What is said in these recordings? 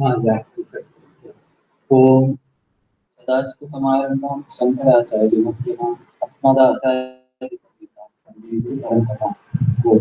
Yeah. ओम सदाशिव समारंभम शंकराचार्य मध्यमा अस्मदाचार्य परंपरा वो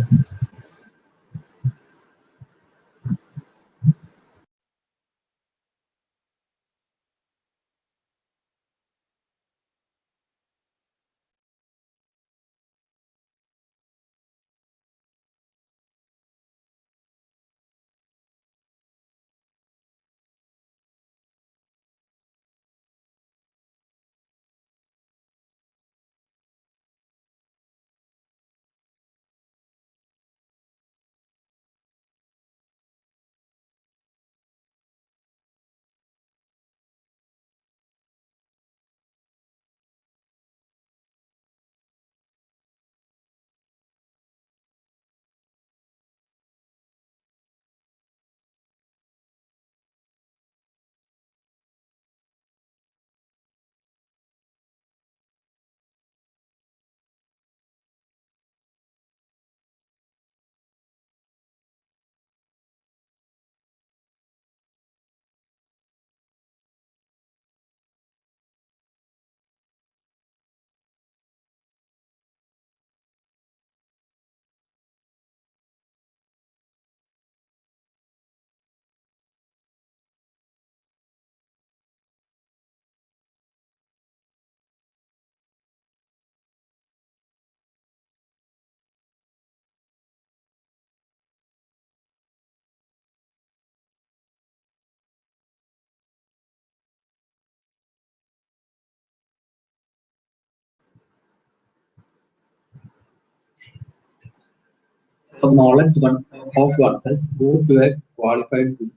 of knowledge one of oneself go to a qualified guru.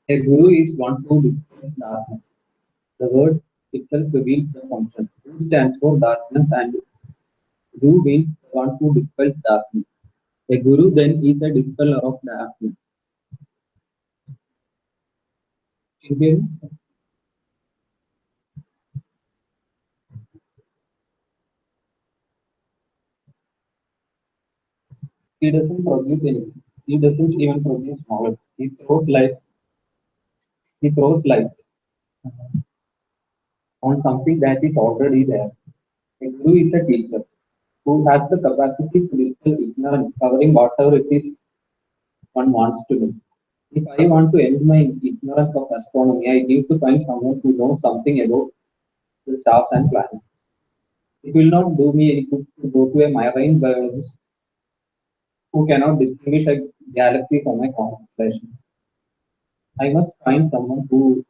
A guru is one who dispels darkness. The word itself reveals the function. Who stands for darkness and who means the one who dispels darkness. A guru then is a dispeller of darkness. Can you hear me? He doesn't produce anything. He doesn't even produce knowledge. He throws light on something that is already there. A guru is a teacher who has the capacity to dispel ignorance, covering whatever it is one wants to know. If I want to end my ignorance of astronomy, I need to find someone who knows something about the stars and planets. It will not do me any good to go to a marine biologist who cannot distinguish a galaxy from a constellation. I must find someone who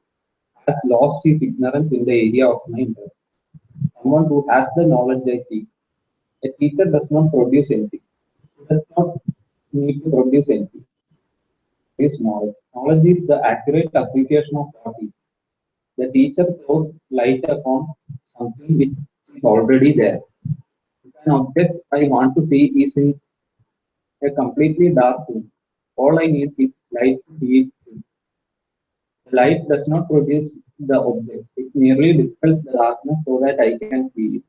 has lost his ignorance in the area of my interest, someone who has the knowledge I seek. A teacher does not produce anything. He does not need to produce anything. Produce knowledge. Knowledge is the accurate appreciation of what is. The teacher throws light upon something which is already there. If an object I want to see is in a completely dark room, all I need is light to see it. The light does not produce the object, it merely dispels the darkness so that I can see it.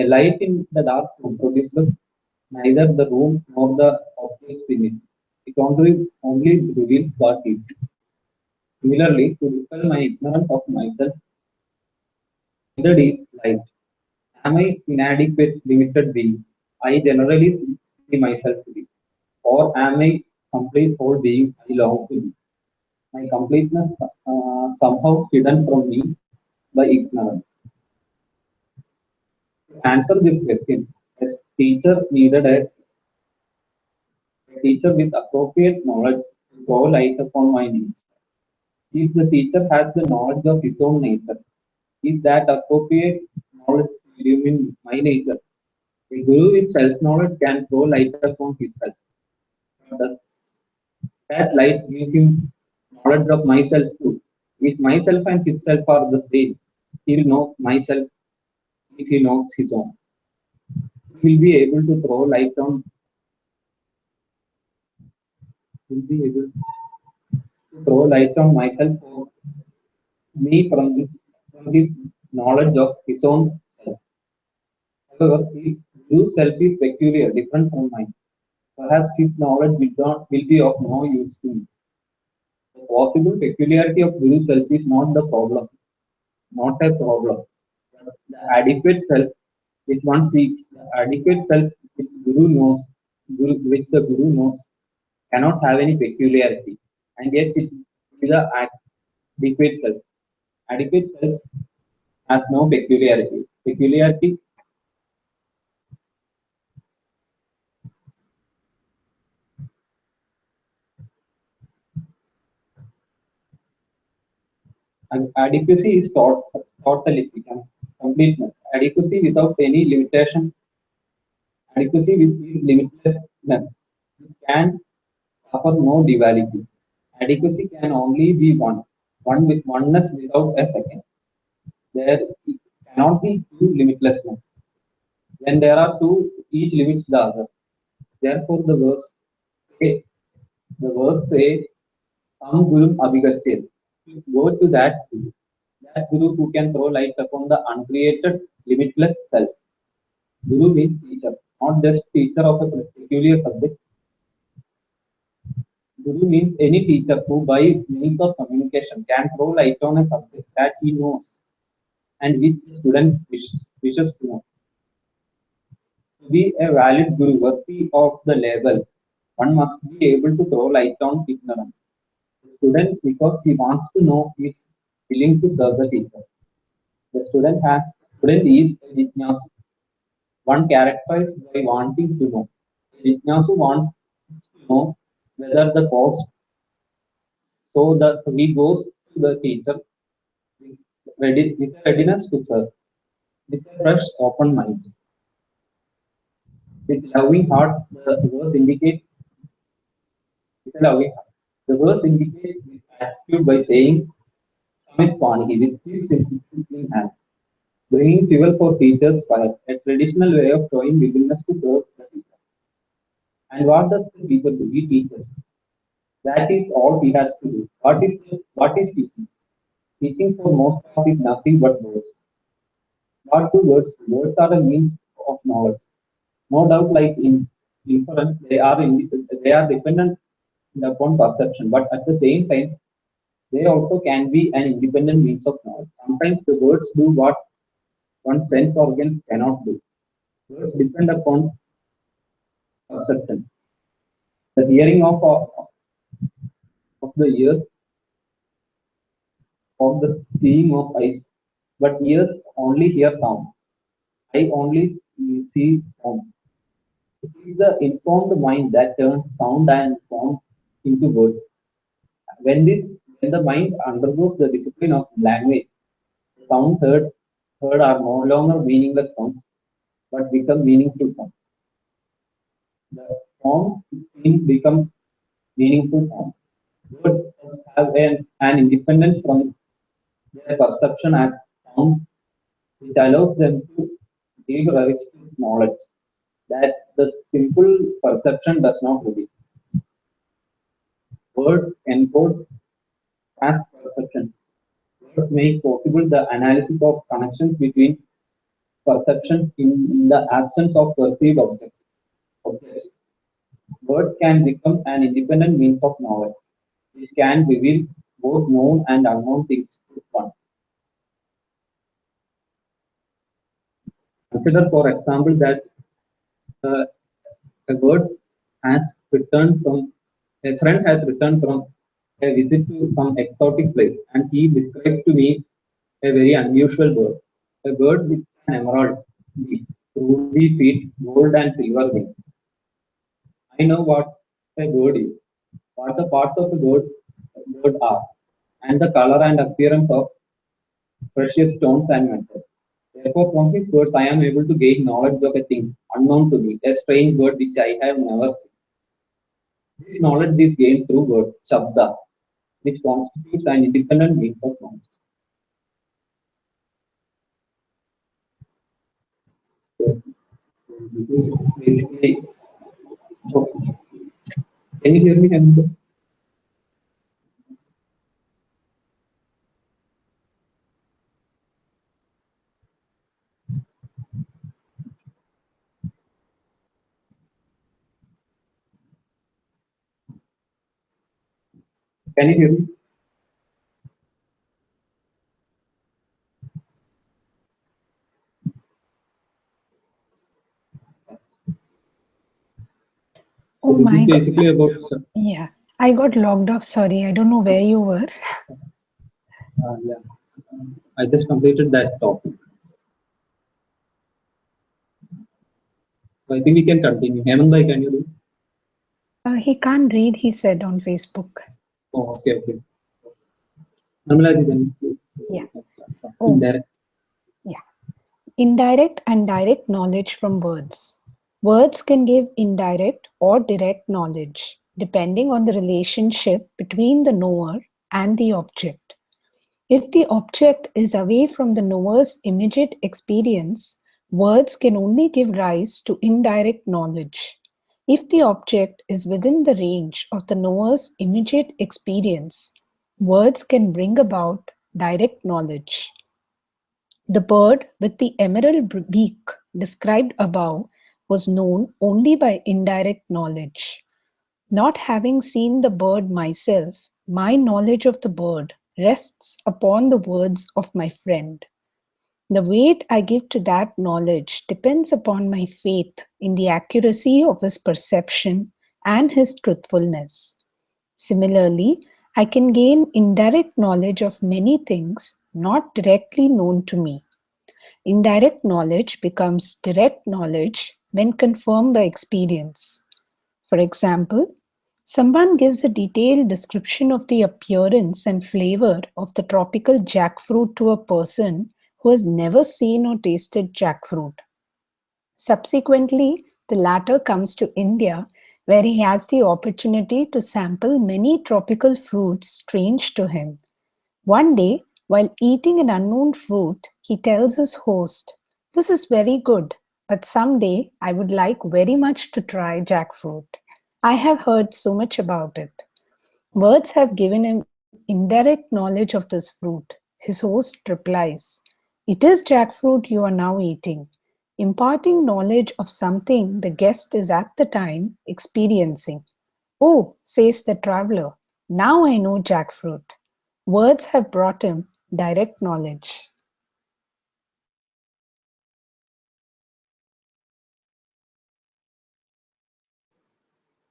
A light in the dark room produces neither the room nor the objects in it. It only reveals what is. Similarly, to dispel my ignorance of myself, neither is light. Am I inadequate, limited being? I generally see myself to be. Or am I complete whole being I long to be? My completeness somehow hidden from me by ignorance. To answer this question, a teacher needed a teacher with appropriate knowledge to throw light upon my needs. If the teacher has the knowledge of his own nature, is that appropriate knowledge to illumine my nature? A guru with self-knowledge can throw light upon himself. Does that light give him knowledge of myself too? If myself and his self are the same, he will know myself if he knows his own. He will be able to throw light on, will be able to throw light on myself or me from his knowledge of his own self. However, if Guru's self is peculiar, different from mine, perhaps his knowledge will be of no use to me. possible peculiarity of Guru self is not the problem, not a problem. The adequate self which one seeks, the adequate self which Guru knows, which the Guru knows, cannot have any peculiarity, and yet it is the adequate self. Adequate self has no peculiarity. Peculiarity, adequacy is totality, completeness. Adequacy without any limitation, adequacy with is limitlessness, which can suffer no duality. Adequacy can only be one, one with oneness without a second. There cannot be two limitlessness. When there are two, each limits the other. Therefore, say, the verse says, "Sam Guru Abhigachet." Go to that Guru who can throw light upon the uncreated, limitless self. Guru means teacher, not just teacher of a peculiar subject. Guru means any teacher who, by means of communication, can throw light on a subject that he knows and which the student wishes to know. To be a valid Guru worthy of the label, one must be able to throw light on ignorance. The student, because he wants to know, is willing to serve the teacher. The student is a jitnyasu, one characterized by wanting to know. A jitnyasu wants to know whether the cost, so that he goes to the teacher with readiness to serve, with a fresh, open mind, with loving heart. The verse indicates with a loving heart. The verse indicates this attitude by saying, "Samit Panihi," with tips in hand, bringing fuel for teachers' fire, a traditional way of showing willingness to serve the teacher. And what does the teacher do? He teaches. That is all he has to do. What is teaching? Teaching for most of is nothing but words. What do words do? Words are a means of knowledge. No doubt, like in inference, they are dependent upon perception, but at the same time, they also can be an independent means of knowledge. Sometimes the words do what one sense organs cannot do. Words depend upon perception. The hearing of the ears, of the seeing of eyes, but ears only hear sound. I only see sounds. It is the informed mind that turns sound and form into words. When this, when the mind undergoes the discipline of language, sound heard are no longer meaningless sounds, but become meaningful sounds. The form seen become meaningful forms. Words must have an independence from their perception as sound, which allows them to give rise to knowledge that the simple perception does not reveal. Words encode past perceptions. Words make possible the analysis of connections between perceptions in the absence of perceived objects. Words can become an independent means of knowledge, which can reveal both known and unknown things to one. Consider, for example, that uh, a bird has returned from a friend has returned from a visit to some exotic place, and he describes to me a very unusual bird, a bird with an emerald beak, ruby feet, gold and silver wings. I know what a bird is, what the parts of bird are, and the color and appearance of precious stones and metals. Therefore, from his words, I am able to gain knowledge of a thing unknown to me, a strange word which I have never seen. This knowledge is gained through words, shabda, which constitutes an independent means of knowledge. So, this is basically. So, can you hear me, Hemant? Can you hear me? So Oh this is my God. basically about Yeah. I got logged off. Sorry. I don't know where you were. yeah. I just completed that topic. So I think we can continue. Hemant bhai, can you do? He can't read, he said on Facebook. Oh, okay, okay. Namla ji, then please. Yeah. Oh, Indirect. yeah. Indirect and direct knowledge from words. Words can give indirect or direct knowledge, depending on the relationship between the knower and the object. If the object is away from the knower's immediate experience, words can only give rise to indirect knowledge. If the object is within the range of the knower's immediate experience, words can bring about direct knowledge. The bird with the emerald beak described above was known only by indirect knowledge. Not having seen the bird myself, my knowledge of the bird rests upon the words of my friend. The weight I give to that knowledge depends upon my faith in the accuracy of his perception and his truthfulness. Similarly, I can gain indirect knowledge of many things not directly known to me. Indirect knowledge becomes direct knowledge when confirmed by experience. For example, someone gives a detailed description of the appearance and flavor of the tropical jackfruit to a person who has never seen or tasted jackfruit. Subsequently, the latter comes to India, where he has the opportunity to sample many tropical fruits strange to him. One day, while eating an unknown fruit, he tells his host, "This is very good, but someday I would like very much to try jackfruit. I have heard so much about it." Words have given him indirect knowledge of this fruit. His host replies, "It is jackfruit you are now eating," imparting knowledge of something the guest is at the time experiencing. "Oh," says the traveler, "now I know jackfruit." Words have brought him direct knowledge.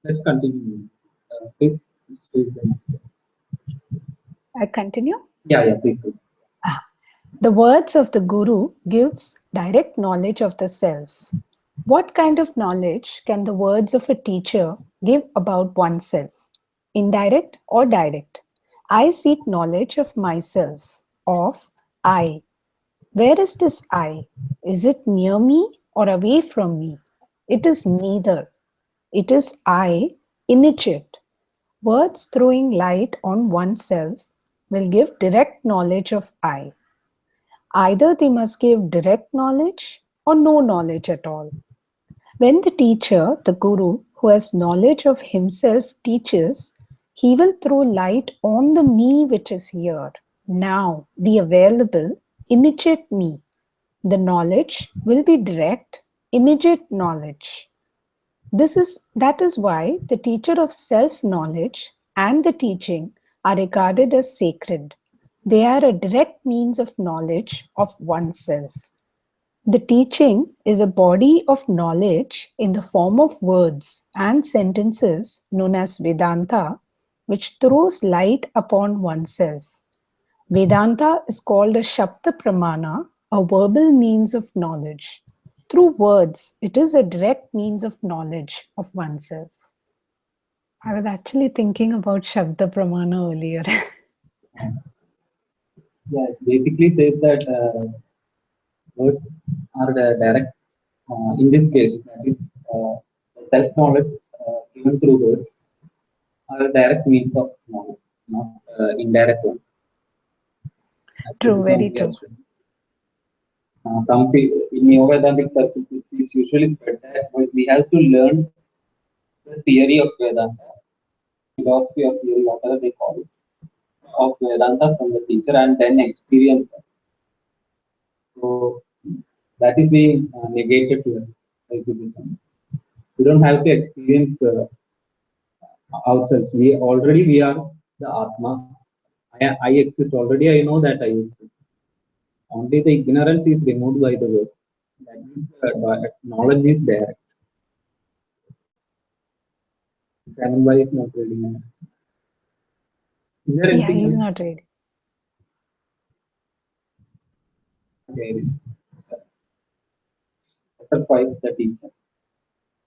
Let's continue. Please, please, I continue. yeah, yeah, please. The words of the Guru gives direct knowledge of the self. What kind of knowledge can the words of a teacher give about oneself? Indirect or direct? I seek knowledge of myself, of I. Where is this I? Is it near me or away from me? It is neither. It is I, immediate. Words throwing light on oneself will give direct knowledge of I. Either they must give direct knowledge or no knowledge at all. When the teacher, the guru, who has knowledge of himself teaches, he will throw light on the me which is here, now, the available, immediate me. The knowledge will be direct, immediate knowledge. That is why the teacher of self-knowledge and the teaching are regarded as sacred. They are a direct means of knowledge of oneself. The teaching is a body of knowledge in the form of words and sentences known as Vedanta, which throws light upon oneself. Vedanta is called a Shabda Pramana, a verbal means of knowledge. Through words, it is a direct means of knowledge of oneself. I was actually thinking about Shabda Pramana earlier. Yeah, it basically says that words are the direct, in this case, that is self-knowledge given through words are a direct means of knowledge, not indirect one, as it True, is on very here. true. Some people in Neo-Vedantic circles, it is usually spread that we have to learn the theory of Vedanta, philosophy of theory, whatever they call it, of Vedanta from the teacher and then experience it. So that is being negated here by Buddhism. We don't have to experience ourselves. We are the Atma. I exist already. I know that I exist. Only the ignorance is removed by the words. That means the knowledge is direct. Sanam is not reading. Is there Yeah, anything he's else? not ready. Okay. Chapter 5, the teacher.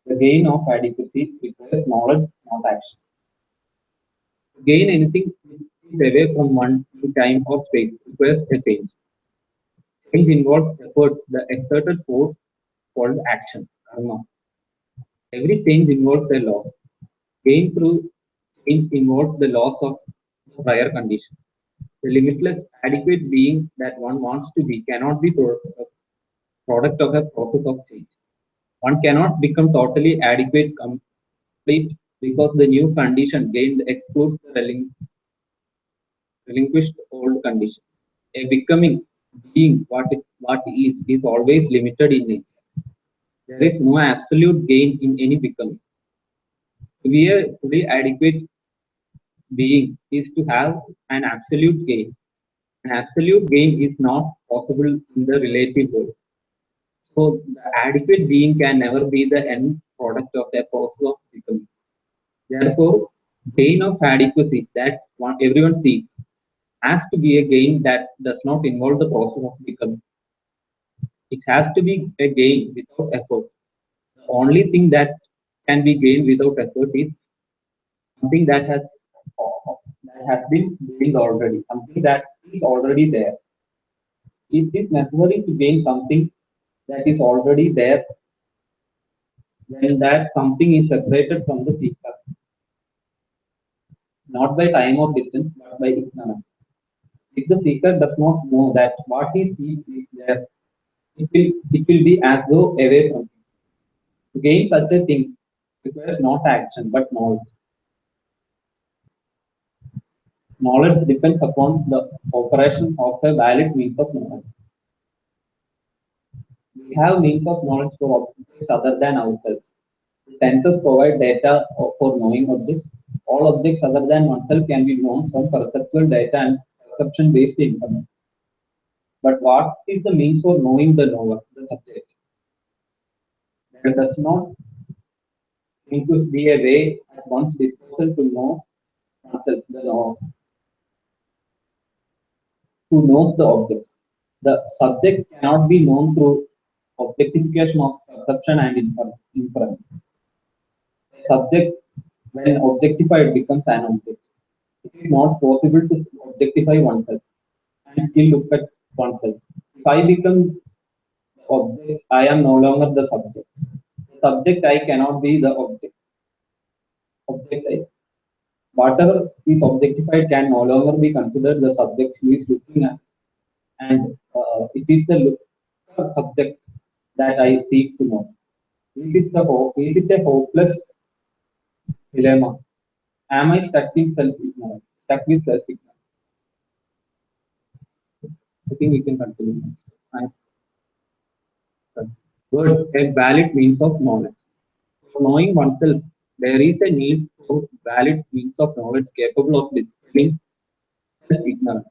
The gain of adequacy requires knowledge, not action. To gain anything which is away from one in time or space requires a change. Change involves effort, the exerted force called action, karma. Every change involves a loss. Gain through change involves the loss of the prior condition. The limitless, adequate being that one wants to be cannot be a product of a process of change. One cannot become totally adequate, complete, because the new condition gained excludes the relinquished old condition. A becoming being what is always limited in nature. There is no absolute gain in any becoming. To be a fully adequate being is to have an absolute gain. An absolute gain is not possible in the relative world. So the adequate being can never be the end product of a process of becoming. Therefore, gain of adequacy that everyone seeks has to be a gain that does not involve the process of becoming. It has to be a gain without effort. The only thing that can be gained without effort is something that has been gained already, something that is already there. It is necessary to gain something that is already there when that something is separated from the seeker, not by time or distance, but by ignorance. If the seeker does not know that what he seeks is there, it will be as though away from him. To gain such a thing requires not action but knowledge. Knowledge depends upon the operation of a valid means of knowledge. We have means of knowledge for objects other than ourselves. The senses provide data for knowing objects. All objects other than oneself can be known from perceptual data and perception based information. But what is the means for knowing the knower, the subject? There does not seem to be a way at one's disposal to know oneself, the knower, who knows the objects. The subject cannot be known through objectification of perception and inference. A subject, when objectified, becomes an object. It is not possible to objectify oneself and still look at oneself. If I become the object, I am no longer the subject. The subject I cannot be the object. Object I. Whatever is objectified can no longer be considered the subject who is looking at, and it is the subject that I seek to know. Is it the hope? Is it a hopeless dilemma? Am I stuck in self ignorance? Stuck with self ignorance? I think we can continue. I, Words, a valid means of knowledge. For knowing oneself, there is a need for valid means of knowledge capable of dispelling self ignorance.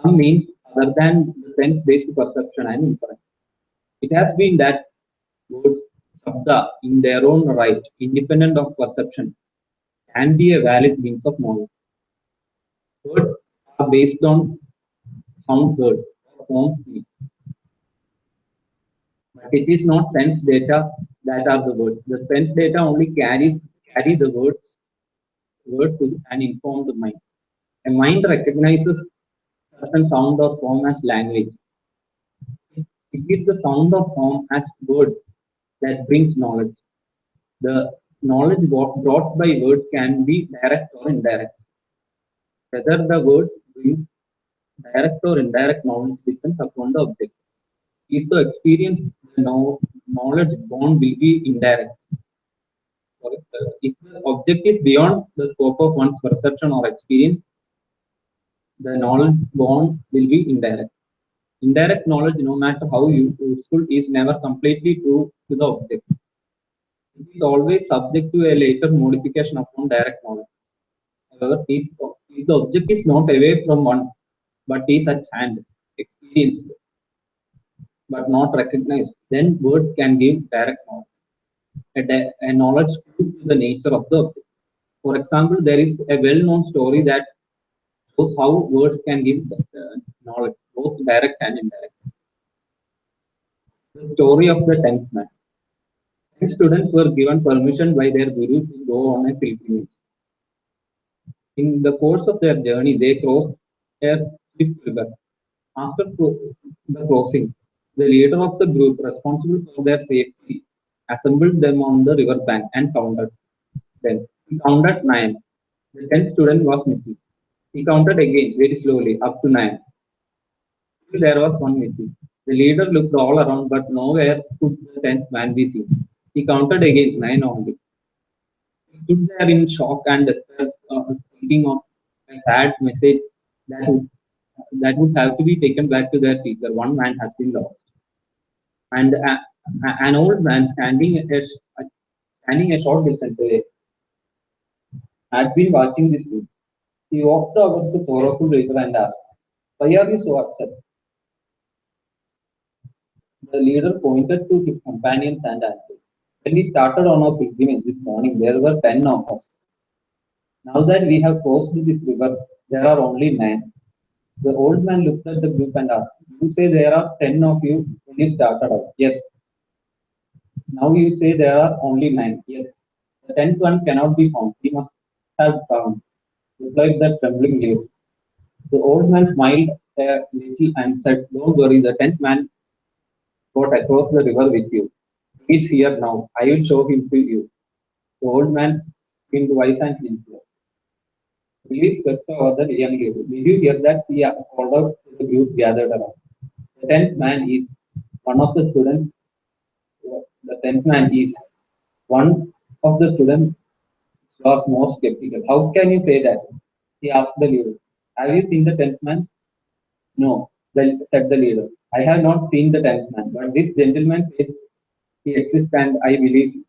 Some means other than the sense based perception and inference. It has been that words, sabda, in their own right, independent of perception, can be a valid means of knowledge. Words are based on sound heard or form seen, but it is not sense data that are the words. The sense data only carry the word to an informed mind. A mind recognizes certain sound or form as language. It is the sound or form as word that brings knowledge. The knowledge brought by words can be direct or indirect. Whether the words bring direct or indirect knowledge depends upon the object. If the experience, the knowledge born will be indirect. Sorry, if the object is beyond the scope of one's perception or experience, the knowledge born will be indirect. Indirect knowledge, no matter how useful, is never completely true to the object. It is always subject to a later modification upon direct knowledge. However, if the object is not away from one, but is at hand, experienced, but not recognized, then word can give direct knowledge, a knowledge true to the nature of the object. For example, there is a well-known story that shows how words can give knowledge, both direct and indirect. The story of the tenth man. 10 students were given permission by their guru to go on a pilgrimage. In the course of their journey, they crossed a swift river. After the crossing, the leader of the group responsible for their safety assembled them on the river bank and counted them. He counted nine. The tenth student was missing. He counted again very slowly up to nine. Still there was one missing. The leader looked all around, but nowhere could the tenth man be seen. He counted again nine only. He stood there in shock and despair, thinking of a sad message that would have to be taken back to their teacher. One man has been lost, and an old man standing a short distance away had been watching this scene. He walked over to sorrowful river and asked, "Why are you so upset?" The leader pointed to his companions and answered, "When we started on our pilgrimage this morning, there were 10 of us. Now that we have crossed this river, there are only 9. The old man looked at the group and asked, "You say there are 10 of you when you started out?" "Yes." "Now you say there are only 9?" "Yes." "The 10th one cannot be found. He must have drowned," replied the trembling leader. The old man smiled a little and said, "Don't worry, the 10th man got across the river with you. He is here now. I will show him to you." The old man seemed wise and sincere. Relief swept over the young leader. "Did you hear that?" he called out to the group gathered around. The 10th man is one of the students. The 10th man is one of the students was more skeptical. "How can you say that?" he asked the leader. "Have you seen the 10th man?" "No," said the leader. "I have not seen the 10th man, but this gentleman says he exists and I believe him."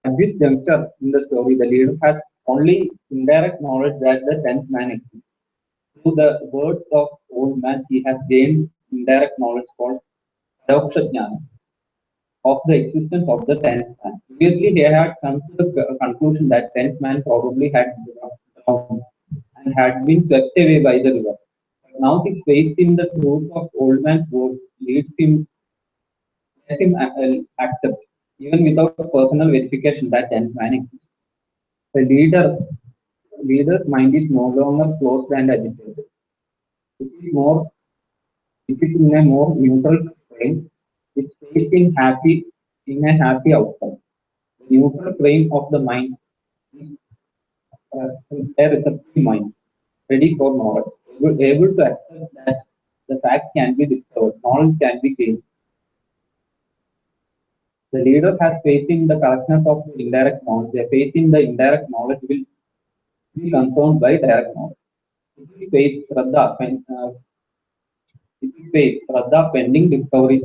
At this juncture in the story, the leader has only indirect knowledge that the 10th man exists. Through the words of old man, he has gained indirect knowledge called Paroksha Jnana of the existence of the 10th man. Previously, he had come to the conclusion that 10th man probably had drowned and had been swept away by the river. But now his faith in the truth of old man's word lets him accept, even without personal verification, that 10th man exists. The leader's mind is no longer closed and agitated. It is more it is in a more neutral frame, with faith in a happy outcome. The neutral frame of the mind is a receptive mind, ready for knowledge, able to accept that the fact can be discovered, knowledge can be gained. The leader has faith in the correctness of the indirect knowledge. The faith in the indirect knowledge will be confirmed by direct knowledge. It is faith, pending discovery,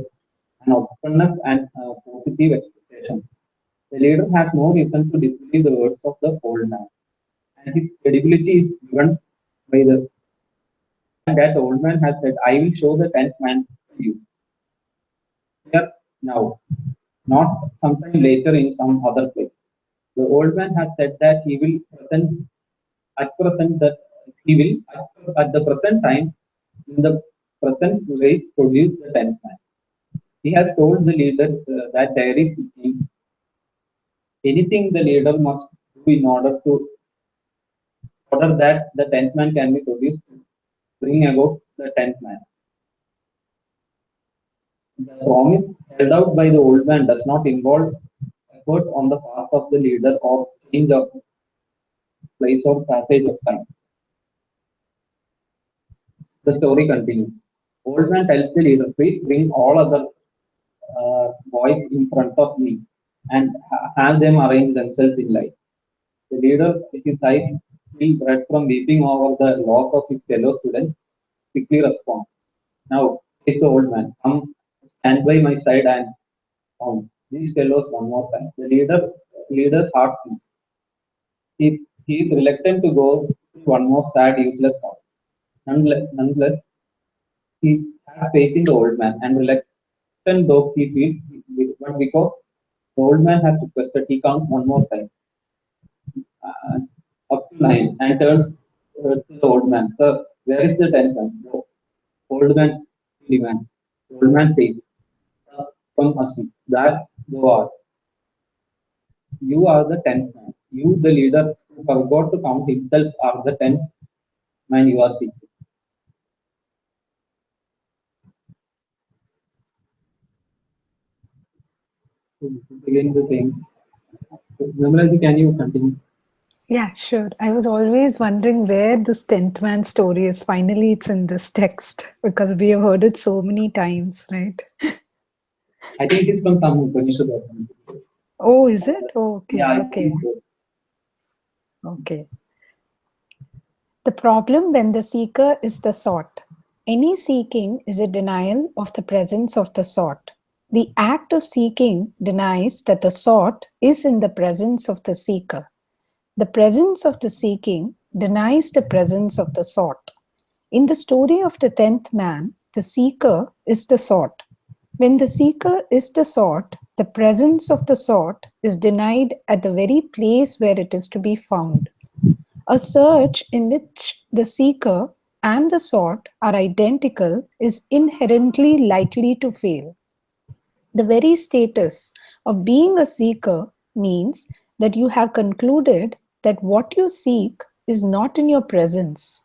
and openness and positive expectation. The leader has no reason to disbelieve the words of the old man, and his credibility is given by the fact that the old man has said, "I will show the 10th man to you here now, not sometime later in some other place." The old man has said that he will present that he will at the present time in the present place produce the 10th man. He has told the leader that there is anything the leader must do in order that the 10th man can be produced to bring about the 10th man. The promise held out by the old man does not involve effort on the part of the leader or change of place or passage of time. The story continues. Old man tells the leader, "Please bring all other boys in front of me and have them arrange themselves in line." The leader, his eyes still red from weeping over the loss of his fellow student, quickly responds, "Now, says the old man, come stand by my side and count these fellows one more time." The leader's heart sinks. He is reluctant to go through one more sad, useless thought. Nonetheless, he has faith in the old man, and reluctant though he feels, but because the old man has requested, he counts one more time. uh, up to 9 and turns to the old man, "Sir, where is the 10th man?" The old man demands. The old man says, "Come, Asi, that thou art. You are the 10th man. You, the leader who forgot to count himself, are the 10th man you are seeking." So this is again the same. So, Namrata, can you continue? Yeah, sure. I was always wondering where this 10th man story is. Finally, it's in this text because we have heard it so many times, right? I think it's from some Upanishad or something. Oh, is it? Oh, Yeah, okay, I okay, think so. okay. The problem when the seeker is the sought. Any seeking is a denial of the presence of the sought. The act of seeking denies that the sought is in the presence of the seeker. The presence of the seeking denies the presence of the sought. In the story of the 10th man, the seeker is the sought. When the seeker is the sought, the presence of the sought is denied at the very place where it is to be found. A search in which the seeker and the sought are identical is inherently likely to fail. The very status of being a seeker means that you have concluded that what you seek is not in your presence.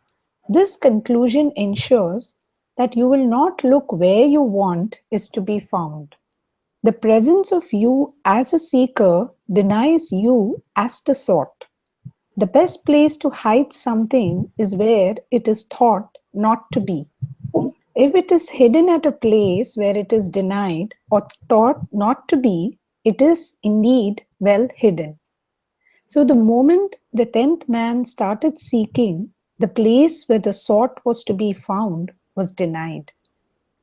This conclusion ensures that you will not look where you want is to be found. The presence of you as a seeker denies you as the sought. The best place to hide something is where it is thought not to be. If it is hidden at a place where it is denied or thought not to be, it is indeed well hidden. So, the moment the 10th man started seeking, the place where the sought was to be found was denied.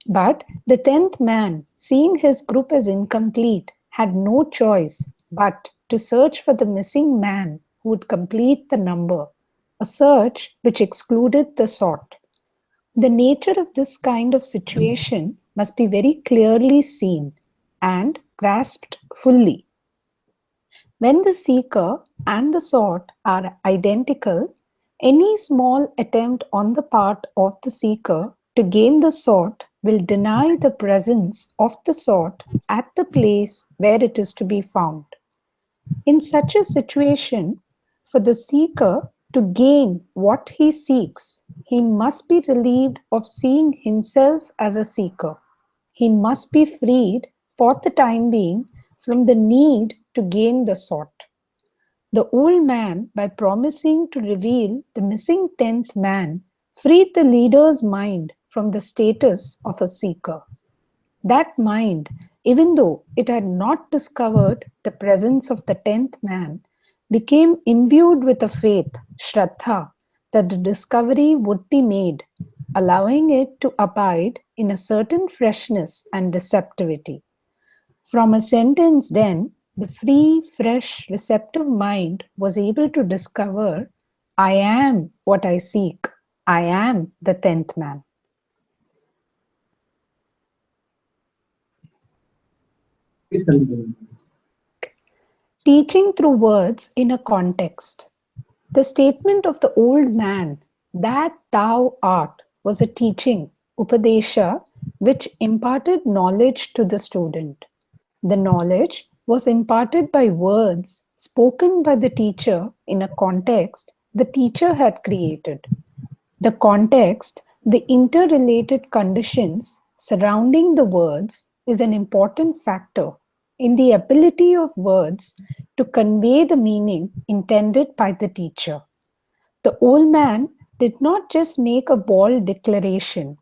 But the 10th man, seeing his group as incomplete, had no choice but to search for the missing man who would complete the number, a search which excluded the sought. The nature of this kind of situation must be very clearly seen and grasped fully. When the seeker and the sought are identical, any small attempt on the part of the seeker to gain the sought will deny the presence of the sought at the place where it is to be found. In such a situation, for the seeker to gain what he seeks, he must be relieved of seeing himself as a seeker. He must be freed for the time being from the need to gain the sought. The old man, by promising to reveal the missing 10th man, freed the leader's mind from the status of a seeker. That mind, even though it had not discovered the presence of the 10th man, became imbued with a faith, Shraddha, that the discovery would be made, allowing it to abide in a certain freshness and receptivity. From a sentence, then, the free, fresh, receptive mind was able to discover I am what I seek. I am the 10th man. Please continue. Teaching through words in a context. The statement of the old man, that thou art, was a teaching, Upadesha, which imparted knowledge to the student. The knowledge was imparted by words spoken by the teacher in a context the teacher had created. The context, the interrelated conditions surrounding the words, is an important factor in the ability of words to convey the meaning intended by the teacher. The old man did not just make a bald declaration,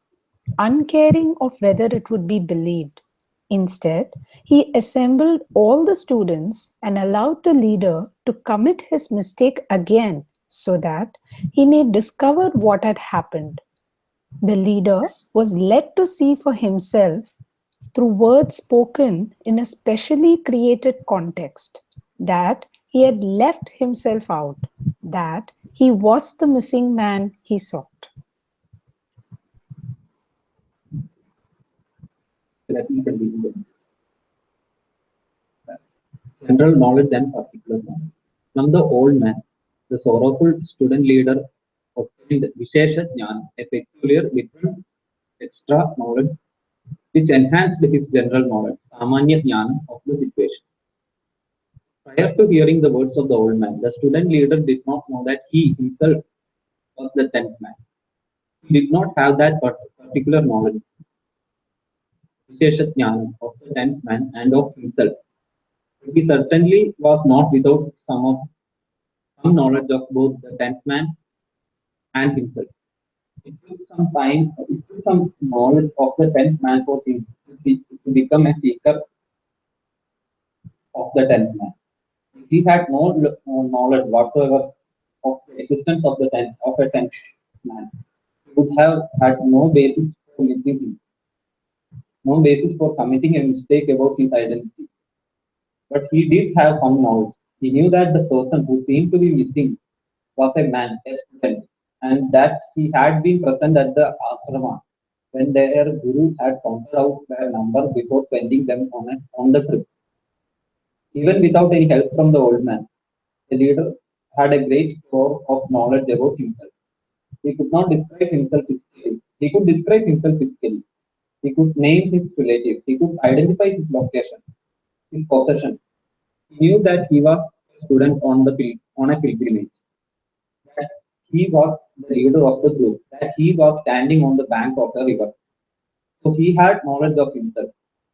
uncaring of whether it would be believed. Instead, he assembled all the students and allowed the leader to commit his mistake again so that he may discover what had happened. The leader was led to see for himself through words spoken in a specially created context that he had left himself out, that he was the missing man he sought. Let me continue. General knowledge and particular knowledge. From the old man, The sorrowful student leader obtained Vishesha Jnana, a peculiar, different, extra knowledge which enhanced his general knowledge, Samanya Jnana, of the situation. Prior to hearing the words of the old man, the student leader did not know that he himself was the tenth man. He did not have that particular knowledge, Vishesha Jnana, of the tenth man and of himself. But he certainly was not without some knowledge of both the tenth man and himself. It took some time, it took some knowledge of the tenth man for him to become a seeker of the tenth man. If he had no knowledge whatsoever of the existence of a tenth man, he would have had no basis for missing him, no basis for committing a mistake about his identity. But he did have some knowledge. He knew that the person who seemed to be missing was a man, a student, and that he had been present at the asrama when their guru had counted out their number before sending them on the trip. Even without any help from the old man, the leader had a great store of knowledge about himself. He could not describe himself physically. He could describe himself physically. He could name his relatives. He could identify his location, his possession. He knew that he was a student on a pilgrimage, that he was the leader of the group, that he was standing on the bank of the river. So he had knowledge of himself,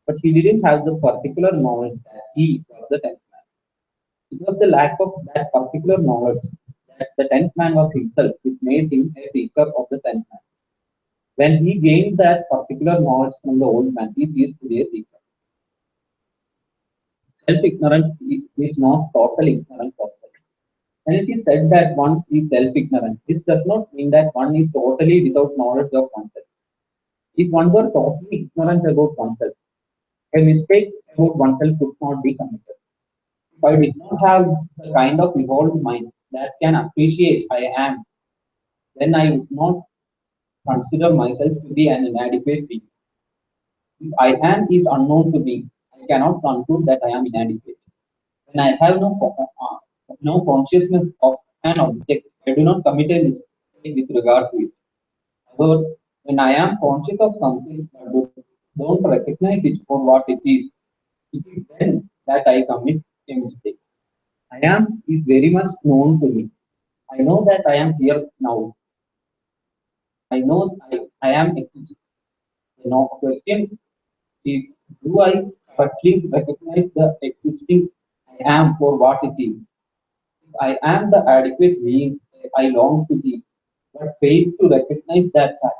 but he didn't have the particular knowledge that he was the tenth man. It was the lack of that particular knowledge that the tenth man was himself which made him a seeker of the tenth man. When he gained that particular knowledge from the old man, he ceased to be a seeker. Self ignorance is not total ignorance of self. And it is said that one is self ignorant. This does not mean that one is totally without knowledge of oneself. If one were totally ignorant about oneself, a mistake about oneself could not be committed. If I did not have the kind of evolved mind that can appreciate I am, then I would not consider myself to be an inadequate being. If I am is unknown to me, I cannot conclude that I am inadequate. When I have no consciousness of an object, I do not commit a mistake with regard to it. However, when I am conscious of something but don't recognize it for what it is then that I commit a mistake. I am is very much known to me. I know that I am here now. I know I am existing. The question is, do I correctly recognize the existing I am for what it is? If I am the adequate being I long to be, but fail to recognize that fact,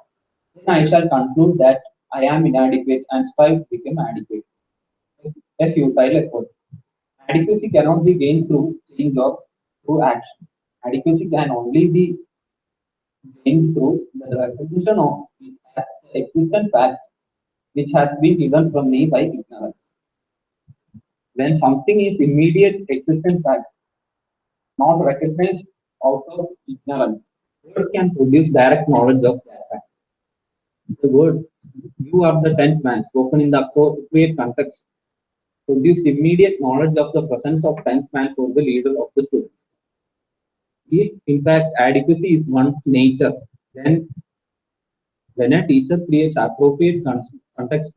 then I shall conclude that I am inadequate and strive to become adequate. A futile effort. Adequacy cannot be gained through change or through action. Adequacy can only be gained through the recognition of it as the existent fact which has been hidden from me by ignorance. When something is immediate existent fact, not recognized out of ignorance, words can produce direct knowledge of that fact. The word "you are the tenth man" spoken in the appropriate context produced immediate knowledge of the presence of tenth man for the leader of the students. If in fact adequacy is one's nature, then when a teacher creates appropriate context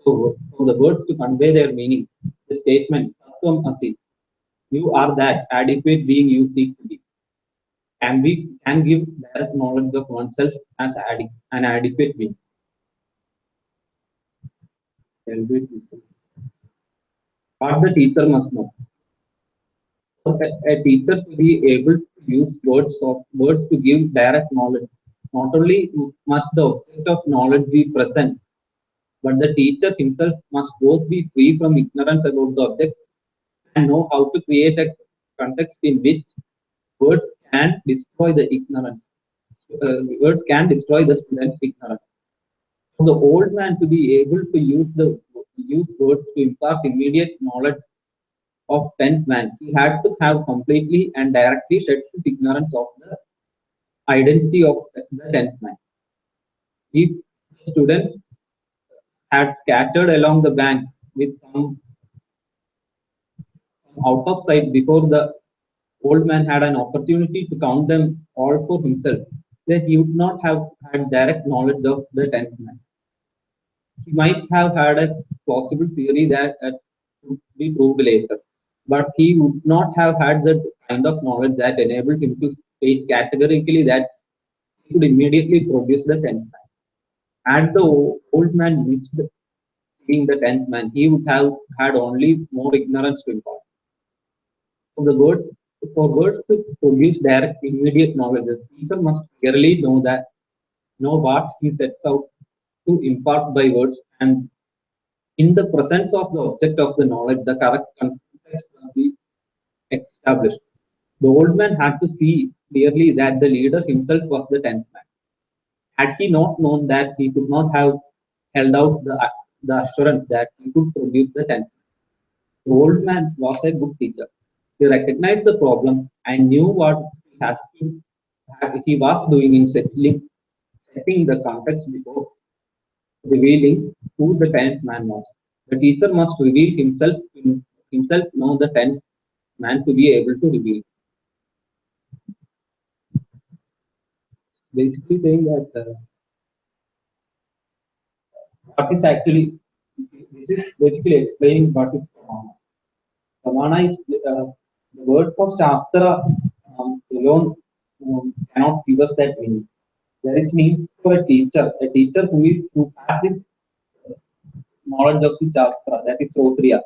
for the words to convey their meaning, the statement "Tattvam Asi," you are that adequate being you seek to be, and we can give direct knowledge of oneself as an adequate being. What the teacher must know. For a teacher to be able to use words to give direct knowledge, not only must the object of knowledge be present, but the teacher himself must both be free from ignorance about the object and know how to create a context in which words can destroy the ignorance. Words can destroy the student's ignorance. For the old man to be able to use words to impart immediate knowledge of tenth man, he had to have completely and directly shed his ignorance of the identity of the tenth man. If the students had scattered along the bank with some out of sight before the old man had an opportunity to count them all for himself, then he would not have had direct knowledge of the tenth man. He might have had a plausible theory that would be proved later, but he would not have had the kind of knowledge that enabled him to state categorically that he could immediately produce the tenth man. Had the old man missed seeing the tenth man, he would have had only more ignorance to impart. For the words, for words to produce direct, immediate knowledge, the speaker must clearly know what he sets out to impart by words, and in the presence of the object of the knowledge, the correct context must be established. The old man had to see clearly that the leader himself was the tenth man. Had he not known that, he could not have held out the assurance that he could produce the tenth. The old man was a good teacher. He recognized the problem and knew what he was doing in setting the context before revealing who the tenth man was. The teacher must reveal himself know the tenth man to be able to reveal. Basically saying that what is actually this is basically explaining what is pramana. Pramana is the words of Shastra alone cannot give us that meaning. There is need for a teacher who has this knowledge of the Shastra, that is Sotriya,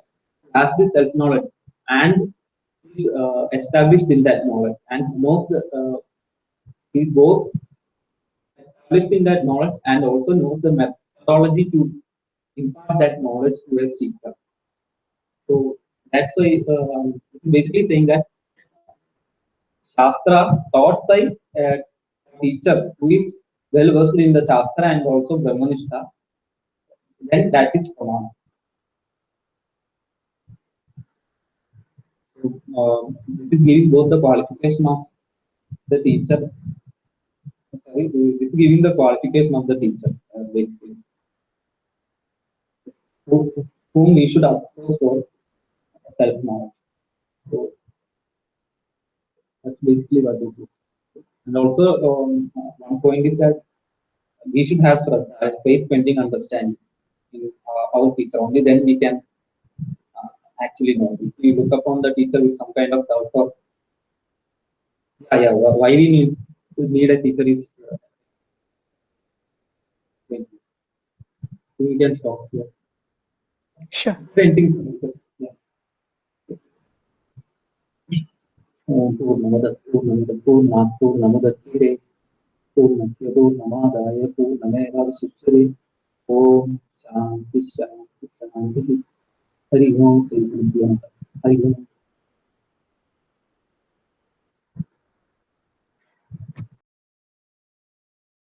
has this self knowledge and is established in that knowledge and knows is both established in that knowledge and also knows the methodology to impart that knowledge to a seeker. So that's why it's basically saying that Shastra taught by a teacher who is well versed in the Shastra and also Brahmanishta, then that is Pramana. So, this is giving both the qualification of the teacher. Sorry, this is giving the qualification of the teacher, basically, who, whom we should approach for self knowledge. So that's basically what this is. And also, one point is that we should have faith pending understanding in our teacher. Only then we can uh, actually know. If we look upon the teacher with some kind of doubt of, why we need a teacher is we can stop here. Sure. Anything? Yeah. पूर्णमदपूर्णमदपूर्णात्पूर्णमुदच्यते पूर्णस्य पूर्णमादाय पूर्णमेवावशिष्यते ॐ शान्ति शान्ति शान्तिः हरि ओम श्री गुरुभ्यो नमः हरि ओम